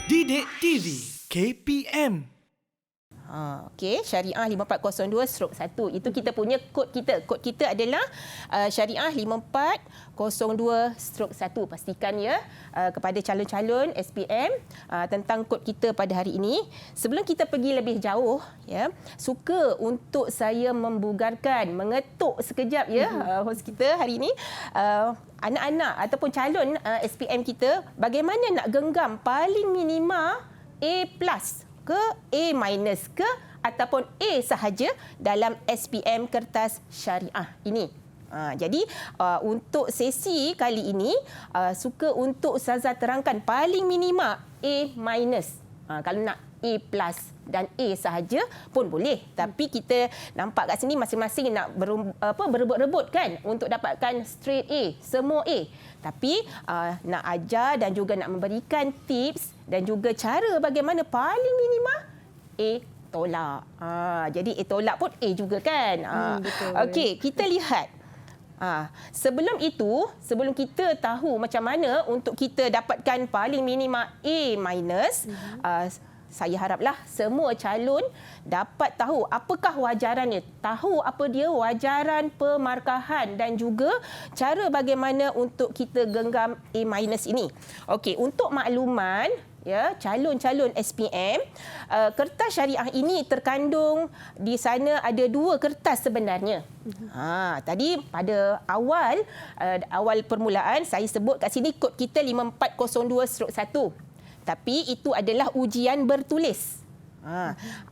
Didik TV KPM. Okey, Syariah 5402/1. Itu kita punya kod kita. Kod kita adalah Syariah 5402/1. Pastikan ya kepada calon-calon SPM tentang kod kita pada hari ini. Sebelum kita pergi lebih jauh ya, suka untuk saya membugarkan, mengetuk sekejap ya host kita hari ini. Anak-anak ataupun calon SPM kita, bagaimana nak genggam paling minima A+ ke A- ke ataupun A sahaja dalam SPM kertas syariah ini. Jadi untuk sesi kali ini suka untuk Ustazah terangkan paling minima A-. Kalau nak A+ dan A sahaja pun boleh. Tapi kita nampak kat sini masing-masing nak berebut-rebut kan untuk dapatkan straight A, semua A. Tapi nak ajar dan juga nak memberikan tips dan juga cara bagaimana paling minima A tolak. Jadi A tolak pun A juga kan. Betul. Okey, kita lihat. Sebelum itu, sebelum kita tahu macam mana untuk kita dapatkan paling minima A-, saya haraplah semua calon dapat tahu apakah wajarannya, tahu apa dia wajaran pemarkahan dan juga cara bagaimana untuk kita genggam A- ini. Okey, untuk makluman ya, calon-calon SPM, kertas syariah ini terkandung di sana ada 2 kertas sebenarnya. Tadi pada awal permulaan saya sebut kat sini kod kita 5402/1. Tapi itu adalah ujian bertulis.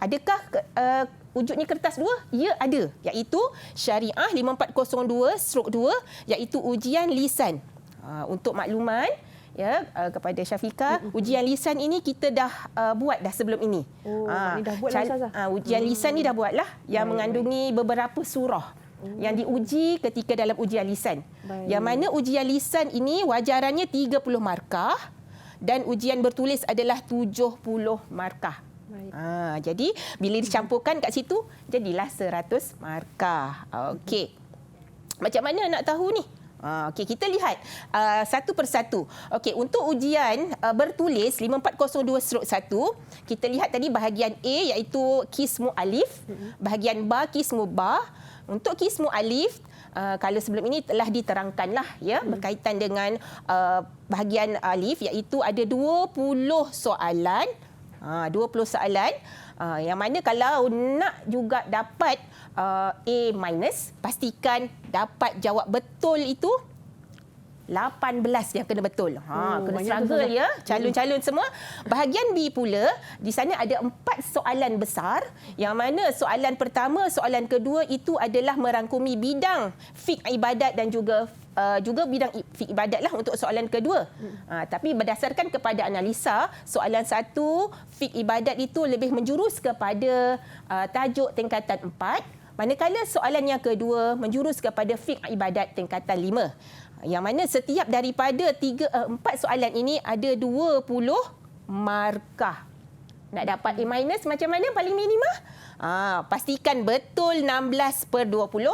Adakah wujudnya kertas 2? Ya, ada. Iaitu Syariah 5402/2 iaitu ujian lisan. Untuk makluman ya kepada Syafiqah, ujian lisan ini kita dah buat dah sebelum ini. Ini dah buat lah Ustazah. Ujian lisan ni dah buatlah yang mengandungi beberapa surah yang diuji ketika dalam ujian lisan. Yang mana ujian lisan ini wajarannya 30 markah. Dan ujian bertulis adalah 70 markah. Jadi bila dicampurkan kat situ jadilah 100 markah. Okey. Macam mana nak tahu ni? Okey, kita lihat satu persatu. Okey, untuk ujian bertulis 5402/1, kita lihat tadi bahagian A iaitu kismu alif, bahagian ba kismu ba. Untuk kismu alif, kalau sebelum ini telah diterangkanlah ya berkaitan dengan bahagian alif iaitu ada 20 soalan. 20 soalan yang mana kalau nak juga dapat A-, pastikan dapat jawab betul itu 18 yang kena betul. Kena struggle ya calon-calon semua. Bahagian B pula, di sana ada 4 soalan besar yang mana soalan pertama, soalan kedua itu adalah merangkumi bidang fiqh ibadat dan juga bidang fiqh ibadat lah untuk soalan kedua. Tapi berdasarkan kepada analisa, soalan 1 fiqh ibadat itu lebih menjurus kepada tajuk tingkatan 4, manakala soalan yang kedua menjurus kepada fiqh ibadat tingkatan 5. Yang mana setiap daripada 4 soalan ini ada 20 markah. Nak dapat A- macam mana paling minima? Pastikan betul 16/20,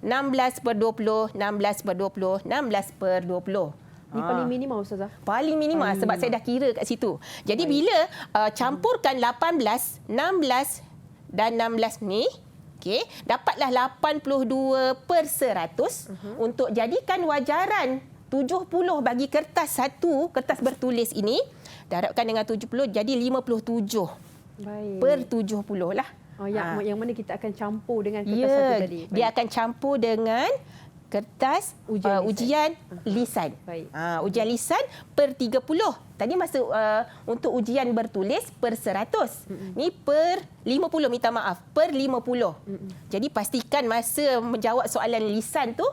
16/20, 16/20, 16/20. Ini paling minima Ustazah? Paling minima sebab saya dah kira kat situ. Jadi bila campurkan 18, 16 dan 16 ni, okey, dapatlah 82/100 untuk jadikan wajaran 70 bagi kertas satu, kertas bertulis ini. Darabkan dengan 70 jadi 57/70 lah. Yang mana kita akan campur dengan kertas satu tadi. Dia akan campur dengan kertas ujian lisan. Ujian lisan per 30. Tadi masuk untuk ujian bertulis per 100. Ni per 50, minta maaf, per 50. Jadi pastikan masa menjawab soalan lisan tu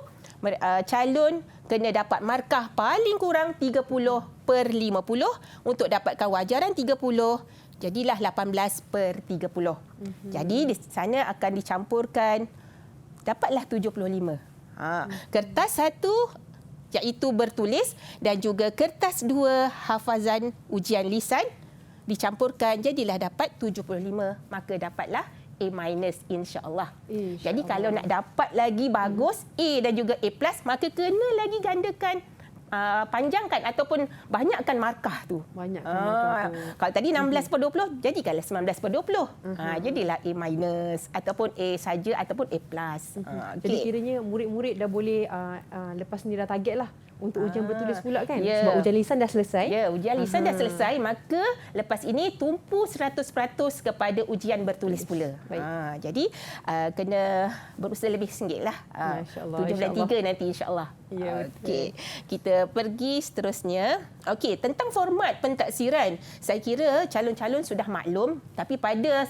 calon kena dapat markah paling kurang 30/50 untuk dapatkan wajaran 30. Jadilah 18/30. Jadi di sana akan dicampurkan dapatlah 75. Kertas 1 iaitu bertulis dan juga kertas 2 hafazan ujian lisan dicampurkan jadilah dapat 75, maka dapatlah A- insya-Allah. Jadi kalau nak dapat lagi bagus A dan juga A+, maka kena lagi gandakan panjangkan ataupun banyakkan markah tu. Banyakkan markah tu. Kalau tadi 16/20, jadikanlah 19/20. Jadilah A minus ataupun A saja ataupun A plus. Jadi kiranya murid-murid dah boleh lepas ni dah target lah untuk ujian bertulis pula kan? Ya. Sebab ujian lisan dah selesai. Ya, ujian lisan dah selesai, maka lepas ini tumpu 100% kepada ujian bertulis pula. Baik. Jadi kena berusaha lebih sikitlah. Masya-Allah, 7 nanti insya-Allah. Ya, Okey. Kita pergi seterusnya. Okey, tentang format pentaksiran, saya kira calon-calon sudah maklum, tapi pada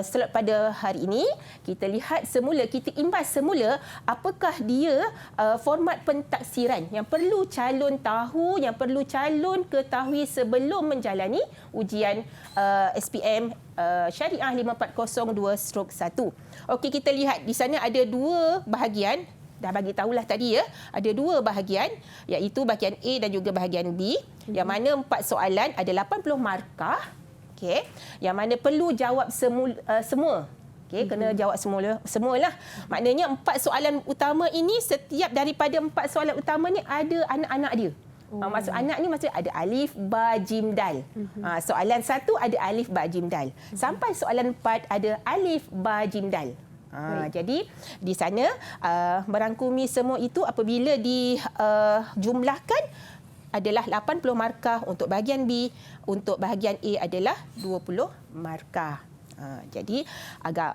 slot pada hari ini kita lihat semula, kita imbas semula apakah dia format pentaksiran yang perlu calon tahu, yang perlu calon ketahui sebelum menjalani ujian SPM Syariah 540/2/1. Okey, kita lihat di sana ada 2 bahagian. Dah bagi tahulah tadi ya, ada 2 bahagian, iaitu bahagian A dan juga bahagian B, yang mana 4 soalan ada 80 markah. Okey, yang mana perlu jawab semua. Okey, kena jawab semualah. Maknanya 4 soalan utama ini, setiap daripada 4 soalan utama ni ada anak-anak dia. Maksud anak ni maksud ada alif, ba, jim, dal. Soalan 1 ada alif, ba, jim, dal. Sampai soalan 4 ada alif, ba, jim, dal. Jadi di sana merangkumi semua itu apabila dijumlahkan adalah 80 markah untuk bahagian B, untuk bahagian A adalah 20 markah. Jadi agak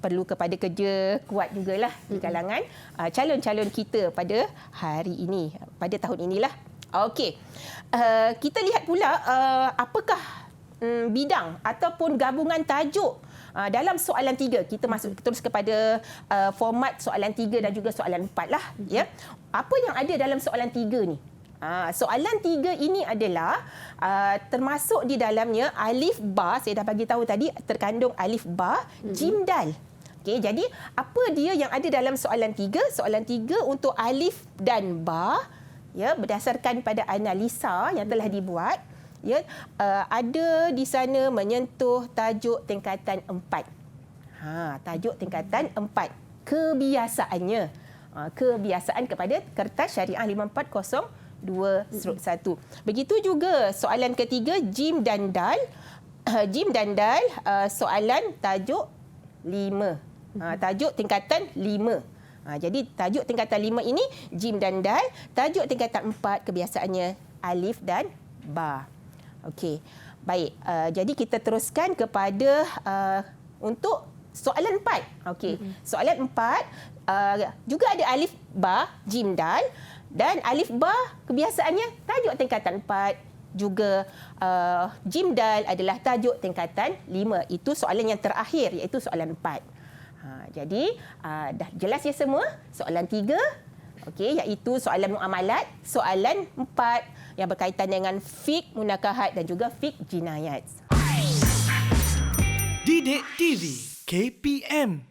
perlu kepada kerja kuat jugalah di kalangan calon-calon kita pada hari ini, pada tahun inilah. Okey. Kita lihat pula apakah bidang ataupun gabungan tajuk dalam soalan 3. Kita masuk terus kepada format soalan 3 dan juga soalan 4 lah. Ya. Apa yang ada dalam soalan 3 ni? Soalan 3 ini adalah termasuk di dalamnya alif ba, saya dah bagi tahu tadi terkandung alif ba, jim, dal. Okey, jadi apa dia yang ada dalam soalan 3? Soalan 3 untuk alif dan ba, ya, berdasarkan pada analisa yang telah dibuat, ya, ada di sana menyentuh tajuk tingkatan 4. Tajuk tingkatan 4. Kebiasaannya. Kebiasaan kepada kertas Syariah 540/2/1. Begitu juga soalan ketiga, jim dan dal. Jim dan dal, soalan tajuk 5. Tajuk tingkatan 5. Jadi tajuk tingkatan 5 ini jim dan dal. Tajuk tingkatan 4 kebiasaannya alif dan ba. Okey, baik. Jadi kita teruskan kepada untuk soalan 4. Okey, soalan 4 juga ada alif, ba, jim, dal, dan alif, ba kebiasaannya tajuk tingkatan 4, juga jim, dal adalah tajuk tingkatan 5. Itu soalan yang terakhir, iaitu soalan 4. Jadi dah jelas ya semua? Soalan 3, okey, iaitu soalan muamalat, soalan 4 yang berkaitan dengan fiqh munakahat dan juga fiqh jinayat. Didik TV KPM